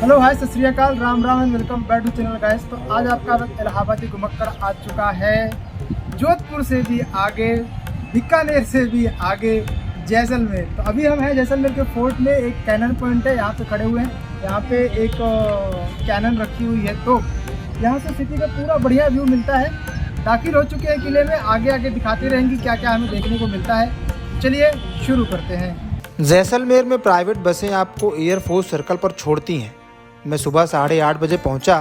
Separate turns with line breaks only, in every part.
Hello hi Sat Sri Akal, Ram Ram and welcome back to channel guys. तो आज आपका इलाहाबादी घुमक्कर आ चुका है जोधपुर से भी आगे, बीकानेर से भी आगे, जैसलमेर। तो अभी हम हैं जैसलमेर के फोर्ट में। एक कैनन पॉइंट है, यहाँ पे खड़े हुए हैं। यहाँ पे एक कैनन रखी हुई है, तो यहाँ से सिटी का पूरा बढ़िया व्यू मिलता है। दाखिल हो चुके हैं किले में, आगे आगे दिखाते रहेंगे क्या क्या हमें देखने को मिलता है। चलिए शुरू करते हैं।
जैसलमेर में प्राइवेट बसें आपको एयरफोर्स सर्कल पर छोड़ती हैं। मैं सुबह 8:30 बजे पहुंचा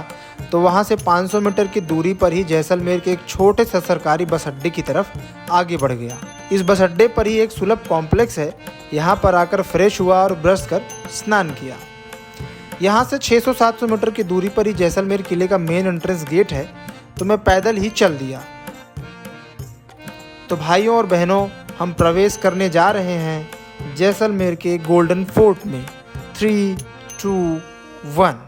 तो वहां से 500 मीटर की दूरी पर ही जैसलमेर के एक छोटे से सरकारी बस अड्डे की तरफ आगे बढ़ गया। इस बस अड्डे पर ही एक सुलभ कॉम्प्लेक्स है। यहां पर आकर फ्रेश हुआ और ब्रश कर स्नान किया। यहां से 600-700 मीटर की दूरी पर ही जैसलमेर किले का मेन एंट्रेंस गेट है, तो मैं पैदल ही चल दिया। तो भाइयों और बहनों, हम प्रवेश करने जा रहे हैं जैसलमेर के गोल्डन फोर्ट में। 3, 2, 1।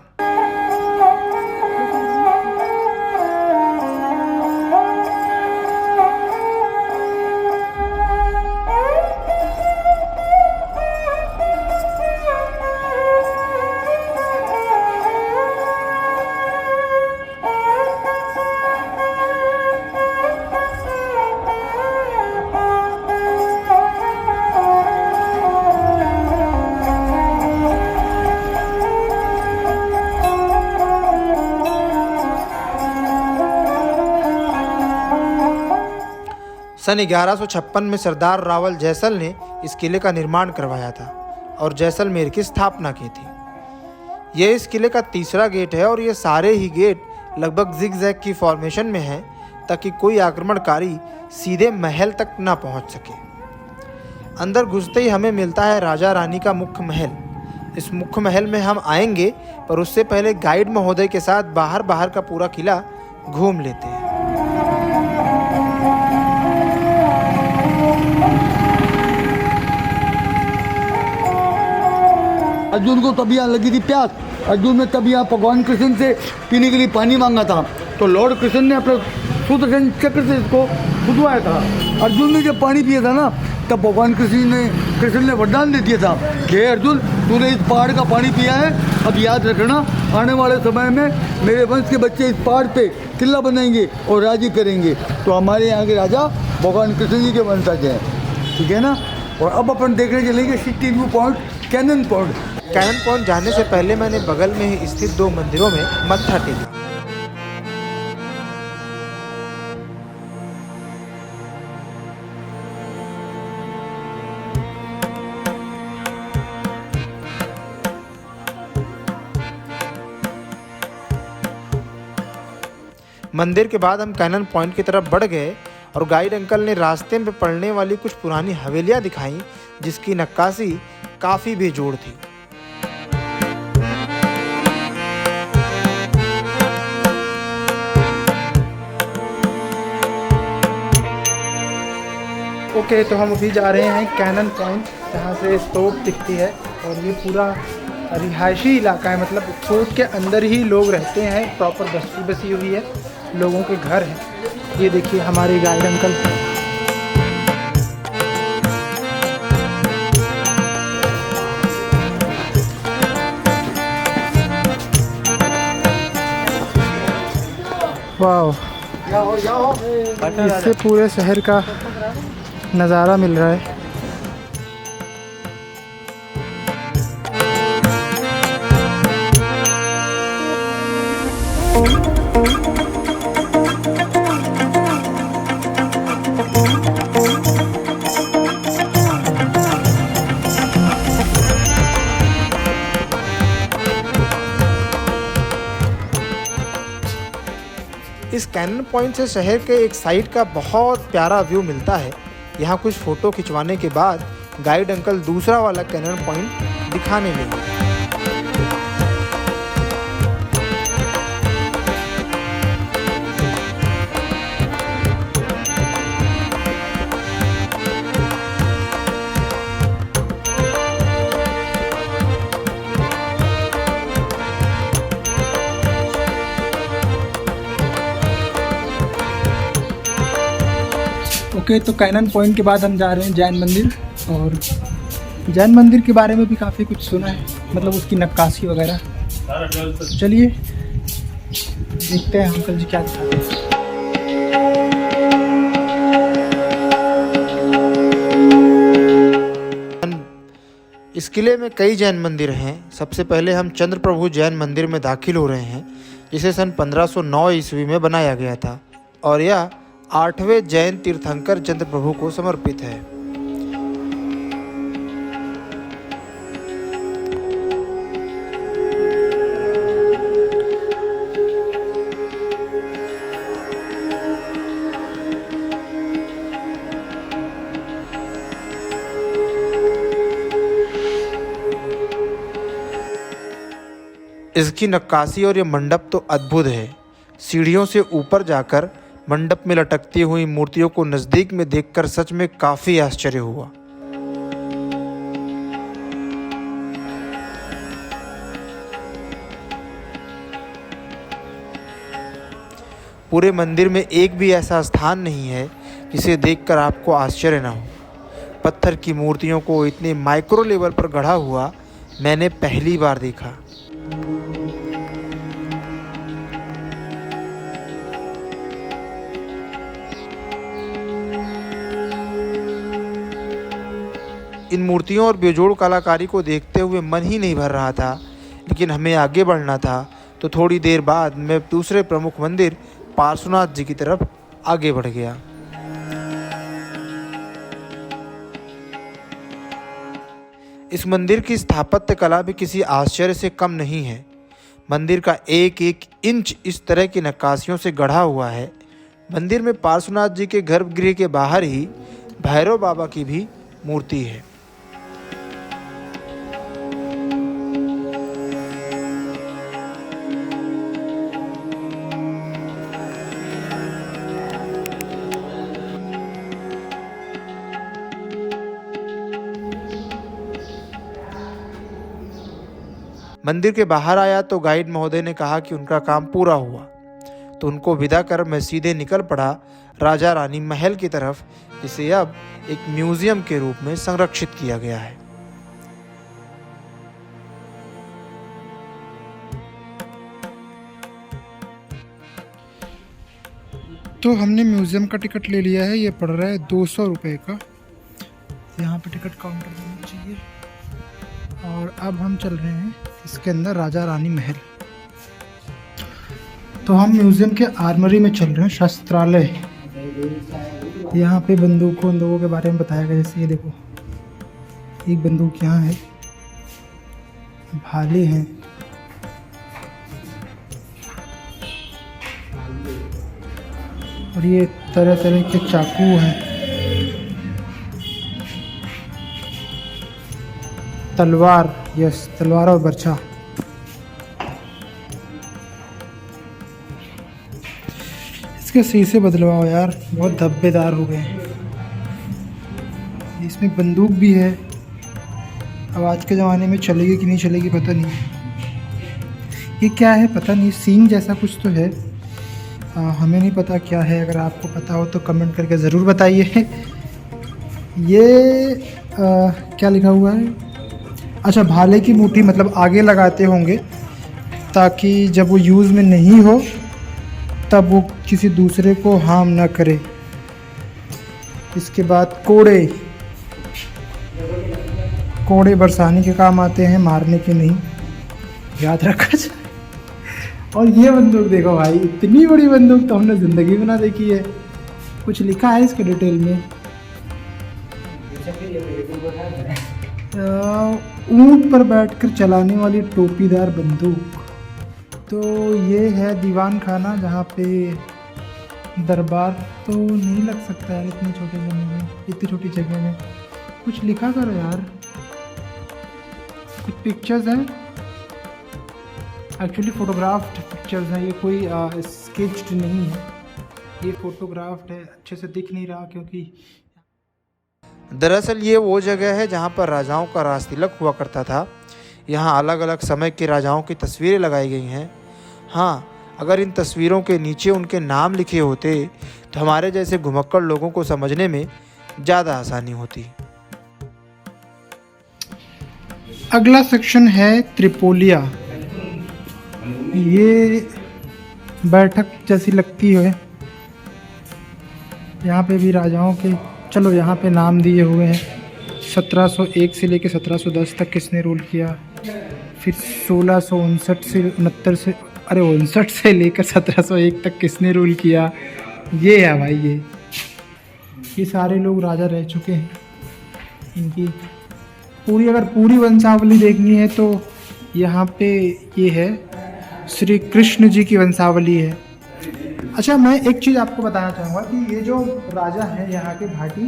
सन 1156 में सरदार रावल जैसल ने इस किले का निर्माण करवाया था और जैसलमेर की स्थापना की थी। यह इस किले का तीसरा गेट है और ये सारे ही गेट लगभग जिगजैग की फॉर्मेशन में हैं, ताकि कोई आक्रमणकारी सीधे महल तक ना पहुंच सके। अंदर घुसते ही हमें मिलता है राजा रानी का मुख्य महल। इस मुख्य महल में हम आएंगे, पर उससे पहले गाइड महोदय के साथ बाहर का पूरा किला घूम लेते हैं।
अर्जुन को तभी यहाँ लगी थी प्यास। अर्जुन ने तभी यहाँ भगवान कृष्ण से पीने के लिए पानी मांगा था, तो लॉर्ड कृष्ण ने अपने सुदर्शन चक्र से इसको बुझवाया था। अर्जुन ने जब पानी पिया था ना, तब भगवान कृष्ण ने वरदान दे दिया था कि हे अर्जुन, तूने इस पहाड़ का पानी पिया है, अब याद रखना आने वाले समय में मेरे वंश के बच्चे इस पहाड़ पे किला बनाएंगे और राजी करेंगे। तो हमारे यहाँ के राजा भगवान कृष्ण जी के वंशज हैं, ठीक है ना। और अब अपन देखने चलेंगे city view point, Cannon Point.
Cannon Point जाने से पहले मैंने बगल में ही स्थित 2 मंदिरों में मत्था टेका। मंदिर के बाद हम कैनन पॉइंट की तरफ बढ़ गए और गाइड अंकल ने रास्ते में पड़ने वाली कुछ पुरानी हवेलियां दिखाई, जिसकी नक्काशी काफी बेजोड़ थी।
ओके, तो हम अभी जा रहे हैं कैनन पॉइंट, जहाँ से तोप दिखती है। और ये पूरा रिहायशी इलाका है, मतलब फोर्ट के अंदर ही लोग रहते हैं। प्रॉपर बस्ती बसी हुई है, लोगों के घर हैं। ये देखिए हमारे गाइड अंकल। वाह, इससे पूरे शहर का नज़ारा मिल रहा है।
इस कैनन पॉइंट से शहर के एक साइड का बहुत प्यारा व्यू मिलता है। यहाँ कुछ फ़ोटो खिंचवाने के बाद गाइड अंकल दूसरा वाला कैनन पॉइंट दिखाने लगे।
ओके, तो कैनन पॉइंट के बाद हम जा रहे हैं जैन मंदिर। और जैन मंदिर के बारे में भी काफ़ी कुछ सुना है, मतलब उसकी नक्काशी वगैरह। चलिए देखते हैं अंकल जी क्या दिखाते हैं।
इस किले में कई जैन मंदिर हैं। सबसे पहले हम चंद्रप्रभु जैन मंदिर में दाखिल हो रहे हैं, जिसे सन 1509 ईस्वी में बनाया गया था और यह 8वें जैन तीर्थंकर चंद्रप्रभु को समर्पित है। इसकी नक्काशी और ये मंडप तो अद्भुत है। सीढ़ियों से ऊपर जाकर मंडप में लटकती हुई मूर्तियों को नज़दीक में देखकर सच में काफ़ी आश्चर्य हुआ। पूरे मंदिर में एक भी ऐसा स्थान नहीं है जिसे देखकर आपको आश्चर्य न हो। पत्थर की मूर्तियों को इतने माइक्रो लेवल पर गढ़ा हुआ मैंने पहली बार देखा। इन मूर्तियों और बेजोड़ कलाकारी को देखते हुए मन ही नहीं भर रहा था, लेकिन हमें आगे बढ़ना था, तो थोड़ी देर बाद मैं दूसरे प्रमुख मंदिर पार्श्वनाथ जी की तरफ आगे बढ़ गया। इस मंदिर की स्थापत्य कला भी किसी आश्चर्य से कम नहीं है। मंदिर का एक एक इंच इस तरह की नक्काशियों से गढ़ा हुआ है। मंदिर में पार्श्वनाथ जी के गर्भगृह के बाहर ही भैरव बाबा की भी मूर्ति है। मंदिर के बाहर आया तो गाइड महोदय ने कहा कि उनका काम पूरा हुआ, तो उनको विदा कर मैं सीधे निकल पड़ा राजा रानी महल की तरफ, जिसे अब एक म्यूजियम के रूप में संरक्षित किया गया है।
तो हमने म्यूज़ियम का टिकट ले लिया है। ये पड़ रहा है 200 रुपये का। यहाँ पे टिकट काउंटर देना चाहिए। और अब हम चल रहे हैं इसके अंदर राजा रानी महल। तो हम म्यूज़ियम के आर्मरी में चल रहे हैं, शस्त्रालय। यहाँ पे बंदूकों के बारे में बताया गया। जैसे ये देखो, एक बंदूक यहाँ है, भाले हैं, और ये तरह तरह के चाकू हैं, तलवार, यस तलवार और बर्छा। इसके शीशे बदलवाओ यार, बहुत धब्बेदार हो गए हैं। इसमें बंदूक भी है। अब आज के ज़माने में चलेगी कि नहीं चलेगी पता नहीं। ये क्या है पता नहीं, सींग जैसा कुछ तो है। हमें नहीं पता क्या है। अगर आपको पता हो तो कमेंट करके ज़रूर बताइए। ये क्या लिखा हुआ है? अच्छा, भाले की मुट्ठी, मतलब आगे लगाते होंगे ताकि जब वो यूज़ में नहीं हो तब वो किसी दूसरे को हार्म ना करे। इसके बाद कोड़े, कोड़े बरसाने के काम आते हैं, मारने के नहीं, याद रखा जाए। और ये बंदूक देखो भाई, इतनी बड़ी बंदूक तो हमने ज़िंदगी में ना देखी है। कुछ लिखा है इसके डिटेल में। ऊंट पर बैठकर चलाने वाली टोपीदार बंदूक। तो ये है दीवान खाना, जहाँ पे दरबार तो नहीं लग सकता यार इतनी छोटी जगह में, इतनी छोटी जगह में। कुछ लिखा करो यार। कुछ पिक्चर्स हैं, एक्चुअली फोटोग्राफ्ड पिक्चर्स हैं। ये कोई स्केच्ड नहीं है, ये फोटोग्राफ्ड है। अच्छे से दिख नहीं रहा क्योंकि
दरअसल ये वो जगह है जहाँ पर राजाओं का राजतिलक हुआ करता था। यहाँ अलग अलग समय के राजाओं की तस्वीरें लगाई गई हैं। हाँ, अगर इन तस्वीरों के नीचे उनके नाम लिखे होते तो हमारे जैसे घुमक्कड़ लोगों को समझने में ज़्यादा आसानी होती।
अगला सेक्शन है त्रिपोलिया। ये बैठक जैसी लगती है। यहाँ पे भी राजाओं के, चलो यहाँ पे नाम दिए हुए हैं। 1701 से लेकर 1710 तक किसने रूल किया, फिर 1659 से 69 से, अरे 59 से लेकर 1701 तक किसने रूल किया। ये है भाई, ये सारे लोग राजा रह चुके हैं। इनकी पूरी, अगर पूरी वंशावली देखनी है तो यहाँ पे ये है, श्री कृष्ण जी की वंशावली है। अच्छा, मैं एक चीज़ आपको बताना चाहूँगा कि ये जो राजा हैं यहाँ के भाटी,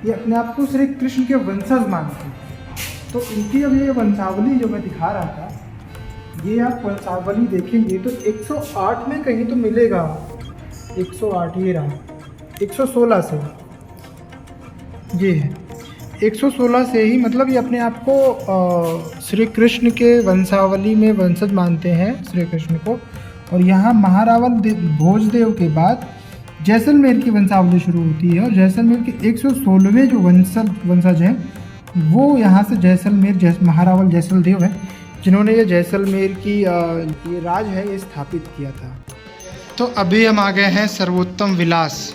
ये अपने आप को श्री कृष्ण के वंशज मानते हैं। तो इनकी अब ये वंशावली जो मैं दिखा रहा था, ये आप वंशावली देखेंगे तो 108 में कहीं तो मिलेगा। 108 ये रहा, 116 से ये है, 116 से ही, मतलब ये अपने आप को श्री कृष्ण के वंशावली में वंशज मानते हैं श्री कृष्ण को। और यहाँ महारावल भोजदेव के बाद जैसलमेर की वंशावली शुरू होती है, और जैसलमेर के 116वें जो वंशज हैं वो यहाँ से जैसलमेर महारावल जैसलदेव है, जिन्होंने ये जैसलमेर की ये राज है ये स्थापित किया था। तो अभी हम आ गए हैं सर्वोत्तम विलास।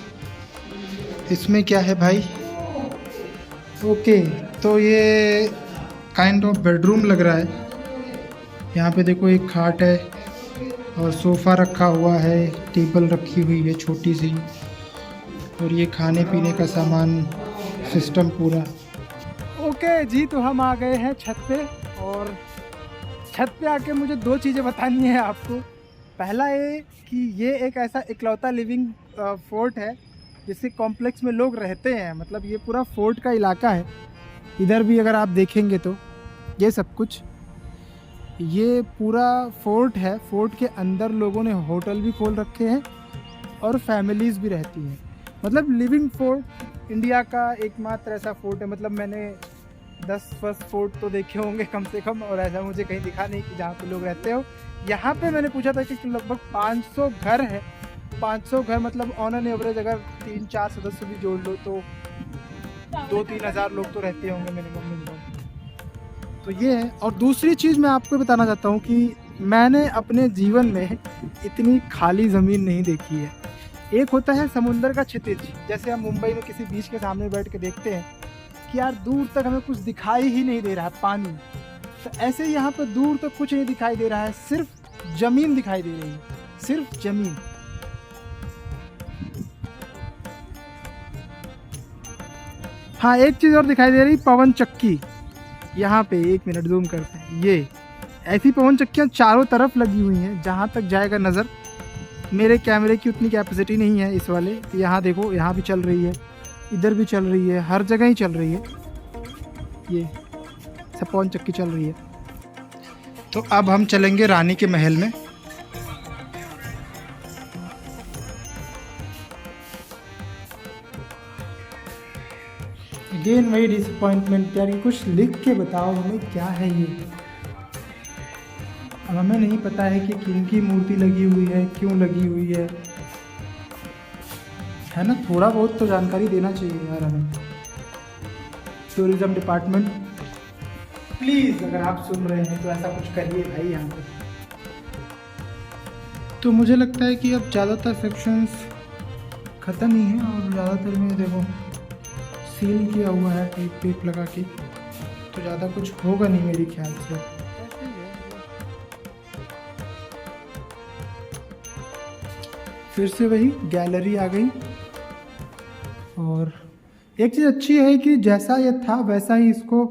इसमें क्या है भाई, ओके, तो ये काइंड ऑफ बेडरूम लग रहा है। यहाँ पे देखो एक खाट है और सोफ़ा रखा हुआ है, टेबल रखी हुई है छोटी सी, और ये खाने पीने का सामान सिस्टम पूरा। ओके जी, तो हम आ गए हैं छत पे, और छत पे आके मुझे दो चीज़ें बतानी है आपको। पहला ये कि ये एक ऐसा इकलौता लिविंग फोर्ट है जिससे कॉम्प्लेक्स में लोग रहते हैं, मतलब ये पूरा फोर्ट का इलाका है। इधर भी अगर आप देखेंगे तो ये सब कुछ, ये पूरा फोर्ट है। फोर्ट के अंदर लोगों ने होटल भी खोल रखे हैं और फैमिलीज़ भी रहती हैं। मतलब लिविंग फोर्ट इंडिया का एकमात्र ऐसा फोर्ट है। मतलब मैंने 10 फोर्ट तो देखे होंगे कम से कम, और ऐसा मुझे कहीं दिखा नहीं कि जहाँ पे लोग रहते हो। यहाँ पे मैंने पूछा था कि लगभग 500 घर है। 500 घर मतलब ऑन एन एवरेज अगर 3-4 सदस्य भी जोड़ लो तो 2-3 हज़ार लोग तो रहते होंगे मिनिमम। तो ये है। और दूसरी चीज़ मैं आपको बताना चाहता हूँ कि मैंने अपने जीवन में इतनी खाली ज़मीन नहीं देखी है। एक होता है समुंदर का क्षितिज, जैसे हम मुंबई में किसी बीच के सामने बैठ के देखते हैं कि यार दूर तक हमें कुछ दिखाई ही नहीं दे रहा है, पानी। तो ऐसे ही यहाँ पर दूर तक कुछ नहीं दिखाई दे रहा है, सिर्फ ज़मीन दिखाई दे रही है, सिर्फ ज़मीन। हाँ, एक चीज़ और दिखाई दे रही, पवन चक्की। यहाँ पे 1 मिनट जूम करते हैं। ये ऐसी पवन चक्कियाँ चारों तरफ लगी हुई हैं, जहाँ तक जाएगा नज़र। मेरे कैमरे की उतनी कैपेसिटी नहीं है इस वाले। यहाँ देखो, यहाँ भी चल रही है, इधर भी चल रही है, हर जगह ही चल रही है। ये सब पवन चक्की चल रही है। तो अब हम चलेंगे रानी के महल में। अगेन वही डिसअपॉइंटमेंट यार, कुछ लिख के बताओ हमें क्या है ये। अब हमें नहीं पता है कि किनकी मूर्ति लगी हुई है, क्यों लगी हुई है ना। थोड़ा बहुत तो जानकारी देना चाहिए यार हमें। टूरिज्म डिपार्टमेंट प्लीज़, अगर आप सुन रहे हैं तो ऐसा कुछ करिए भाई यहाँ पे। तो मुझे लगता है कि अब ज़्यादातर सेक्शंस ख़त्म ही हैं, और ज़्यादातर में देखो सील किया हुआ है टेप लगा के, तो ज़्यादा कुछ होगा नहीं मेरे ख्याल से। फिर से वही गैलरी आ गई। और एक चीज़ अच्छी है कि जैसा ये था वैसा ही इसको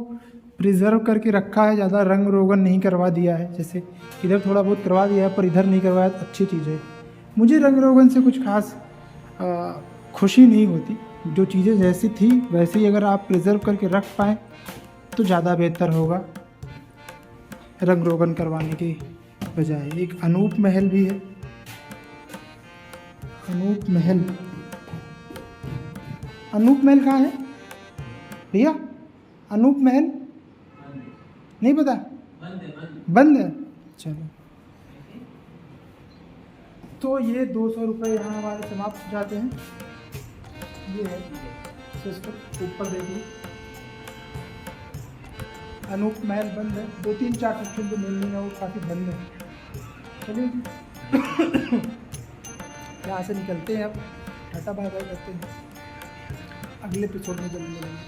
प्रिजर्व करके रखा है, ज़्यादा रंग रोगन नहीं करवा दिया है। जैसे इधर थोड़ा बहुत करवा दिया है पर इधर नहीं करवाया, अच्छी चीज़ है। मुझे रंग रोगन से कुछ खास खुशी नहीं होती। जो चीज़ें जैसी थी वैसे ही अगर आप प्रिजर्व करके रख पाएँ तो ज़्यादा बेहतर होगा रंग रोगन करवाने के बजाय। एक अनूप महल भी है, अनूप महल। अनूप महल कहाँ है भैया? अनूप महल नहीं पता, बंद है। चलो, तो ये 200 रुपये यहाँ हमारे समाप्त हो जाते हैं। ये है सिस्टम, ऊपर देखिए अनूप महल बंद है। 2-3-4 सेक्शन जो मिल रही है वो काफ़ी बंद है। चलिए जी यहाँ से निकलते हैं अब, टाटा बाय बाय करते हैं, अगले एपिसोड में जल्दी मिलेंगे।